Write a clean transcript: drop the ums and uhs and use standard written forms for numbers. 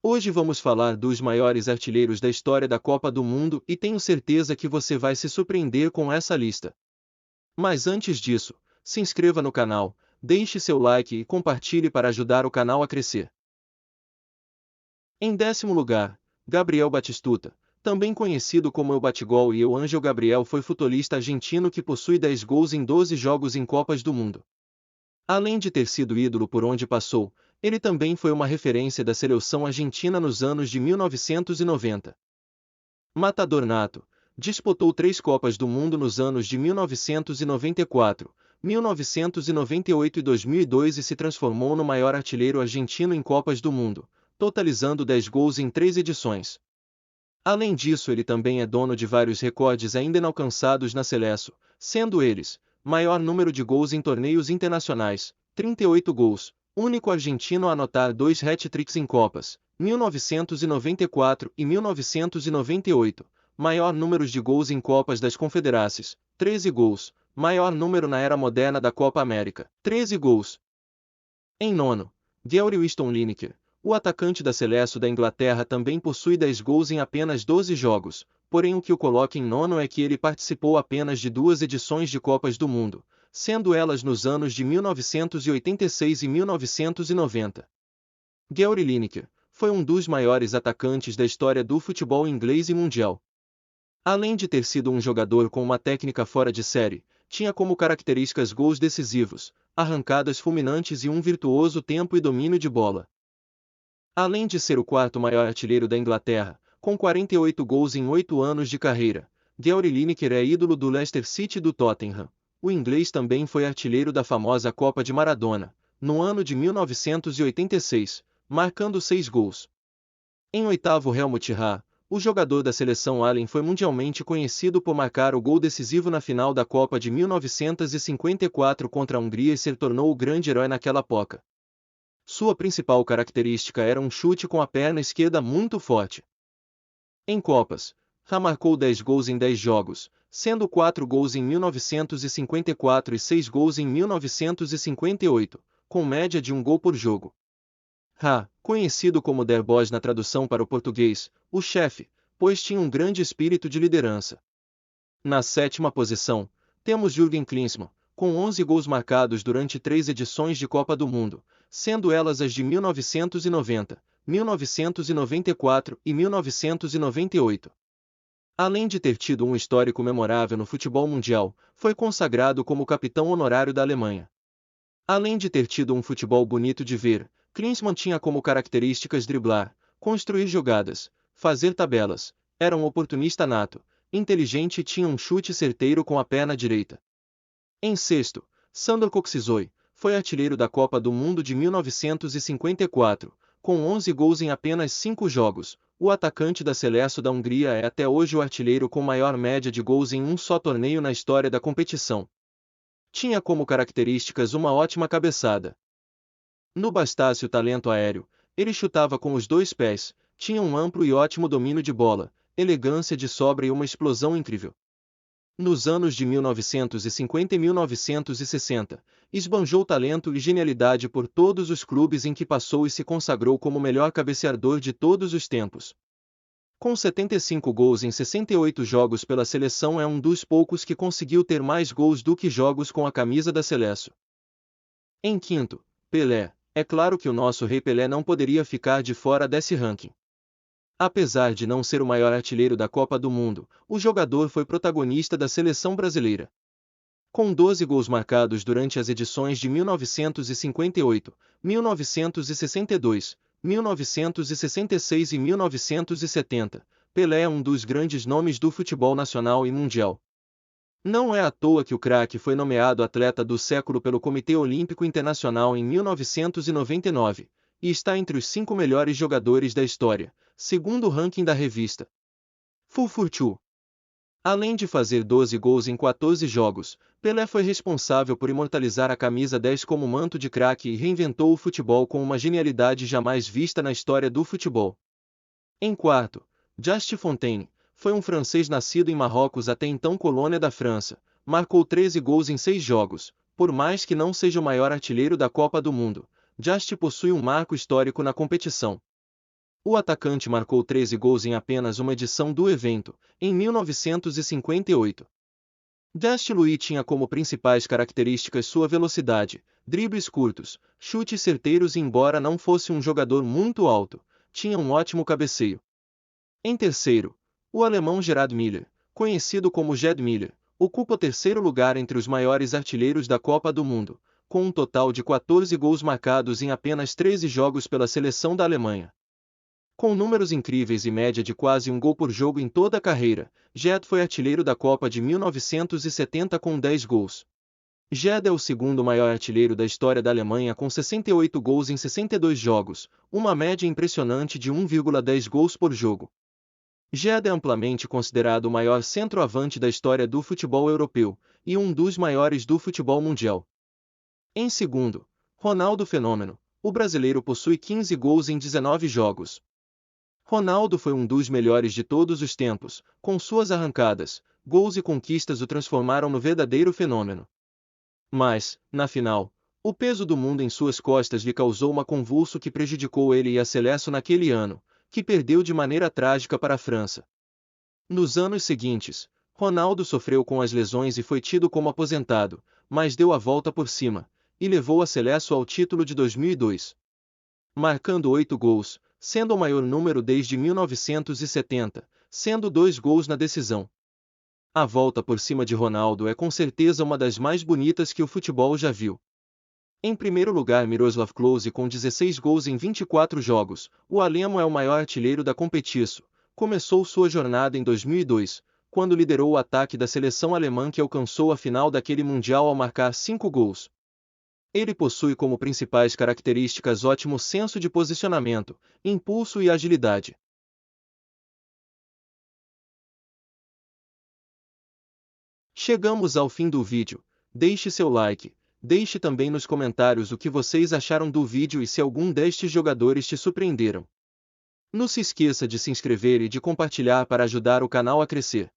Hoje vamos falar dos maiores artilheiros da história da Copa do Mundo e tenho certeza que você vai se surpreender com essa lista. Mas antes disso, se inscreva no canal, deixe seu like e compartilhe para ajudar o canal a crescer. Em 10º lugar, Gabriel Batistuta, também conhecido como El Batigol e El Ángel Gabriel, foi futebolista argentino que possui 10 gols em 12 jogos em Copas do Mundo. Além de ter sido ídolo por onde passou, ele também foi uma referência da seleção argentina nos anos de 1990. Matador nato, disputou 3 Copas do Mundo nos anos de 1994, 1998 e 2002 e se transformou no maior artilheiro argentino em Copas do Mundo, totalizando 10 gols em 3 edições. Além disso, ele também é dono de vários recordes ainda inalcançados na seleção, sendo eles: maior número de gols em torneios internacionais, 38 gols, único argentino a anotar 2 hat-tricks em Copas, 1994 e 1998, maior número de gols em Copas das Confederações, 13 gols, maior número na era moderna da Copa América, 13 gols. Em nono, Gary Winston Lineker, o atacante da seleção da Inglaterra, também possui 10 gols em apenas 12 jogos, porém o que o coloca em nono é que ele participou apenas de 2 edições de Copas do Mundo, sendo elas nos anos de 1986 e 1990. Gary Lineker foi um dos maiores atacantes da história do futebol inglês e mundial. Além de ter sido um jogador com uma técnica fora de série, tinha como características gols decisivos, arrancadas fulminantes e um virtuoso tempo e domínio de bola. Além de ser o quarto maior artilheiro da Inglaterra, com 48 gols em 8 anos de carreira, Gary Lineker é ídolo do Leicester City e do Tottenham. O inglês também foi artilheiro da famosa Copa de Maradona, no ano de 1986, marcando 6 gols. Em oitavo, Helmut Rah, o jogador da seleção Allen, foi mundialmente conhecido por marcar o gol decisivo na final da Copa de 1954 contra a Hungria e se tornou o grande herói naquela época. Sua principal característica era um chute com a perna esquerda muito forte. Em Copas, Rah marcou 10 gols em 10 jogos, sendo 4 gols em 1954 e 6 gols em 1958, com média de 1 gol por jogo. Rah, conhecido como Der Boss na tradução para o português, o chefe, pois tinha um grande espírito de liderança. Na 7ª posição, temos Jürgen Klinsmann, com 11 gols marcados durante 3 edições de Copa do Mundo, sendo elas as de 1990, 1994 e 1998. Além de ter tido um histórico memorável no futebol mundial, foi consagrado como capitão honorário da Alemanha. Além de ter tido um futebol bonito de ver, Klinsmann tinha como características driblar, construir jogadas, fazer tabelas, era um oportunista nato, inteligente e tinha um chute certeiro com a perna direita. Em sexto, Sandor Kocsizoy, foi artilheiro da Copa do Mundo de 1954, com 11 gols em apenas 5 jogos. O atacante da seleção da Hungria é até hoje o artilheiro com maior média de gols em um só torneio na história da competição. Tinha como características uma ótima cabeçada. No bastasse o talento aéreo, ele chutava com os 2 pés, tinha um amplo e ótimo domínio de bola, elegância de sobra e uma explosão incrível. Nos anos de 1950 e 1960, esbanjou talento e genialidade por todos os clubes em que passou e se consagrou como o melhor cabeceador de todos os tempos. Com 75 gols em 68 jogos pela seleção, é um dos poucos que conseguiu ter mais gols do que jogos com a camisa da seleção. Em quinto, Pelé. É claro que o nosso rei Pelé não poderia ficar de fora desse ranking. Apesar de não ser o maior artilheiro da Copa do Mundo, o jogador foi protagonista da seleção brasileira. Com 12 gols marcados durante as edições de 1958, 1962, 1966 e 1970, Pelé é um dos grandes nomes do futebol nacional e mundial. Não é à toa que o craque foi nomeado atleta do século pelo Comitê Olímpico Internacional em 1999, e está entre os 5 melhores jogadores da história, segundo o ranking da revista FUFurtu. Além de fazer 12 gols em 14 jogos, Pelé foi responsável por imortalizar a camisa 10 como manto de craque e reinventou o futebol com uma genialidade jamais vista na história do futebol. Em quarto, Just Fontaine, foi um francês nascido em Marrocos, até então colônia da França, marcou 13 gols em 6 jogos. Por mais que não seja o maior artilheiro da Copa do Mundo, Just possui um marco histórico na competição. O atacante marcou 13 gols em apenas uma edição do evento, em 1958. Dest Louis tinha como principais características sua velocidade, dribles curtos, chutes certeiros e embora não fosse um jogador muito alto, tinha um ótimo cabeceio. Em terceiro, o alemão Gerard Müller, conhecido como Gerd Müller, ocupa o terceiro lugar entre os maiores artilheiros da Copa do Mundo, com um total de 14 gols marcados em apenas 13 jogos pela seleção da Alemanha. Com números incríveis e média de quase um gol por jogo em toda a carreira, Gerd foi artilheiro da Copa de 1970 com 10 gols. Gerd é o segundo maior artilheiro da história da Alemanha com 68 gols em 62 jogos, uma média impressionante de 1,10 gols por jogo. Gerd é amplamente considerado o maior centroavante da história do futebol europeu, e um dos maiores do futebol mundial. Em segundo, Ronaldo Fenômeno, o brasileiro possui 15 gols em 19 jogos. Ronaldo foi um dos melhores de todos os tempos, com suas arrancadas, gols e conquistas o transformaram no verdadeiro fenômeno. Mas, na final, o peso do mundo em suas costas lhe causou uma convulso que prejudicou ele e a seleção naquele ano, que perdeu de maneira trágica para a França. Nos anos seguintes, Ronaldo sofreu com as lesões e foi tido como aposentado, mas deu a volta por cima, e levou a seleção ao título de 2002. Marcando 8 gols, sendo o maior número desde 1970, sendo 2 gols na decisão. A volta por cima de Ronaldo é com certeza uma das mais bonitas que o futebol já viu. Em primeiro lugar, Miroslav Klose com 16 gols em 24 jogos, o alemão é o maior artilheiro da competição. Começou sua jornada em 2002, quando liderou o ataque da seleção alemã que alcançou a final daquele mundial ao marcar 5 gols. Ele possui como principais características ótimo senso de posicionamento, impulso e agilidade. Chegamos ao fim do vídeo. Deixe seu like, deixe também nos comentários o que vocês acharam do vídeo e se algum destes jogadores te surpreenderam. Não se esqueça de se inscrever e de compartilhar para ajudar o canal a crescer.